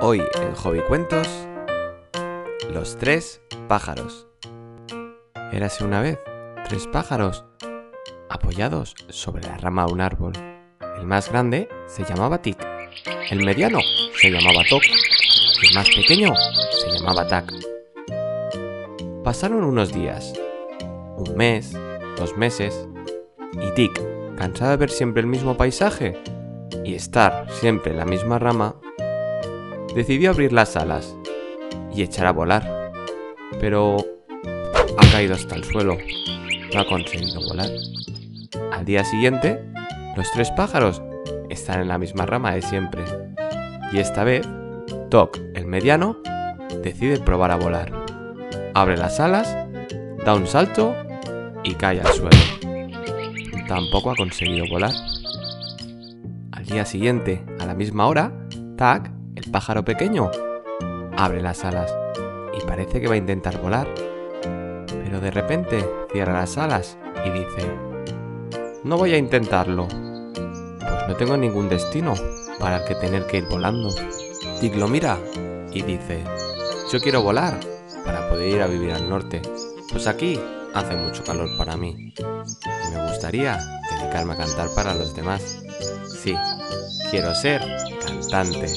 Hoy en Hobby Cuentos, los tres pájaros. Érase una vez tres pájaros apoyados sobre la rama de un árbol. El más grande se llamaba Tic, el mediano se llamaba Toc y el más pequeño se llamaba Tac. Pasaron unos días, un mes, 2 meses, y Tic, cansado de ver siempre el mismo paisaje y estar siempre en la misma rama, decidió abrir las alas y echar a volar, pero ha caído hasta el suelo, no ha conseguido volar. Al día siguiente, los tres pájaros están en la misma rama de siempre, y esta vez, Toc, el mediano, decide probar a volar. Abre las alas, da un salto y cae al suelo. Tampoco ha conseguido volar. Al día siguiente, a la misma hora, Tac, el pájaro pequeño, abre las alas y parece que va a intentar volar, pero de repente cierra las alas y dice: no voy a intentarlo, pues no tengo ningún destino para el que tener que ir volando. Tic lo mira y dice: yo quiero volar para poder ir a vivir al norte, pues aquí hace mucho calor para mí y me gustaría dedicarme a cantar para los demás. Sí, quiero ser cantante.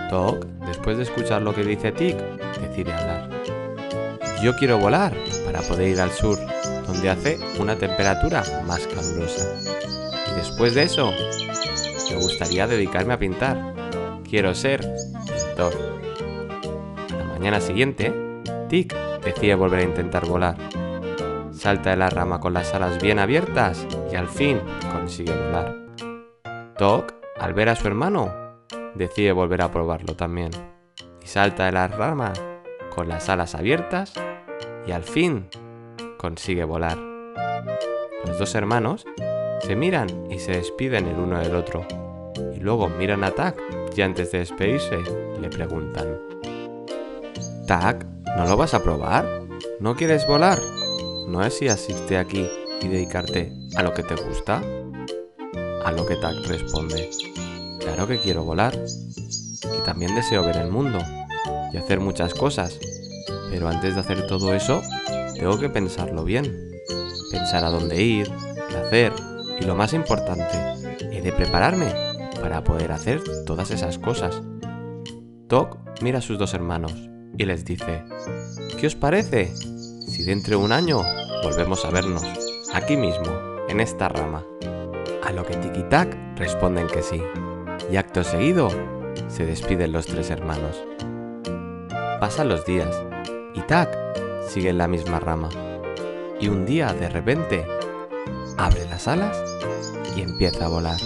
Toc, después de escuchar lo que dice Tic, decide hablar. Yo quiero volar para poder ir al sur, donde hace una temperatura más calurosa. Y después de eso, me gustaría dedicarme a pintar. Quiero ser pintor. A la mañana siguiente, Tic decide volver a intentar volar. Salta de la rama con las alas bien abiertas y al fin consigue volar. Toc, al ver a su hermano, decide volver a probarlo también y salta de la rama con las alas abiertas y al fin consigue volar. Los dos hermanos se miran y se despiden el uno del otro y luego miran a Tac y antes de despedirse le preguntan: Tac, ¿no lo vas a probar? ¿No quieres volar? ¿No es si asiste aquí y dedicarte a lo que te gusta? A lo que Tac responde: claro que quiero volar y también deseo ver el mundo y hacer muchas cosas, pero antes de hacer todo eso tengo que pensarlo bien, pensar a dónde ir, qué hacer y lo más importante, he de prepararme para poder hacer todas esas cosas. Toc mira a sus dos hermanos y les dice: ¿qué os parece si dentro de un año volvemos a vernos, aquí mismo, en esta rama? A lo que Tic y Tac responden que sí, y acto seguido se despiden los tres hermanos. Pasan los días y Tac sigue en la misma rama, y un día de repente abre las alas y empieza a volar.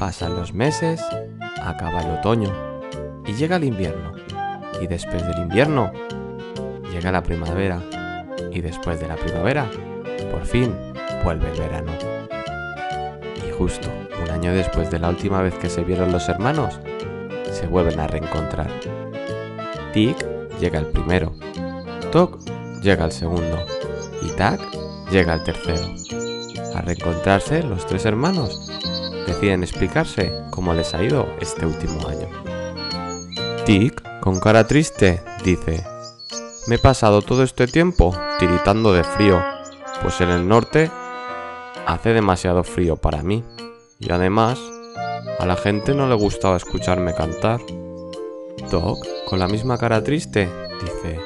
Pasan los meses, acaba el otoño y llega el invierno, y después del invierno llega la primavera, y después de la primavera por fin vuelve el verano. Y justo un año después de la última vez que se vieron los hermanos, se vuelven a reencontrar. Tic llega el primero, Toc llega el segundo y Tac llega el tercero. Al reencontrarse, los tres hermanos deciden explicarse cómo les ha ido este último año. Tic, con cara triste, dice: me he pasado todo este tiempo tiritando de frío, pues en el norte hace demasiado frío para mí y además a la gente no le gustaba escucharme cantar. Toc, con la misma cara triste, dice: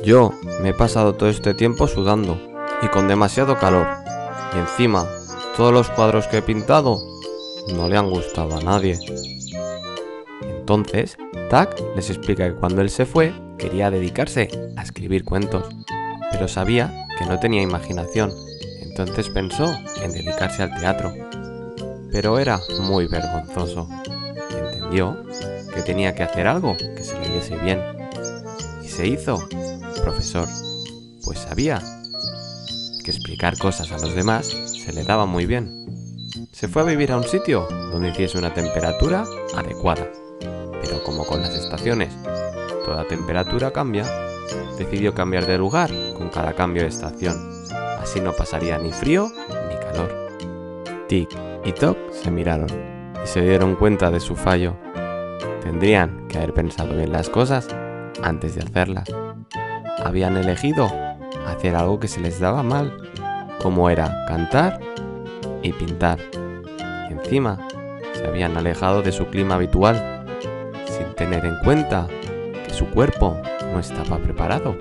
yo me he pasado todo este tiempo sudando y con demasiado calor y encima todos los cuadros que he pintado no le han gustado a nadie. Entonces Tac les explica que cuando él se fue quería dedicarse a escribir cuentos, pero sabía que no tenía imaginación, entonces pensó en dedicarse al teatro, pero era muy vergonzoso y entendió que tenía que hacer algo que se le diese bien y se hizo profesor, pues sabía que explicar cosas a los demás se le daba muy bien. Se fue a vivir a un sitio donde hiciese una temperatura adecuada, pero como con las estaciones toda temperatura cambia, decidió cambiar de lugar con cada cambio de estación, así no pasaría ni frío ni calor. Tic y Toc se miraron y se dieron cuenta de su fallo Tendrían que haber pensado bien las cosas antes de hacerlas. Habían elegido hacer algo que se les daba mal, como era cantar y pintar. Y encima se habían alejado de su clima habitual, sin tener en cuenta que su cuerpo no estaba preparado.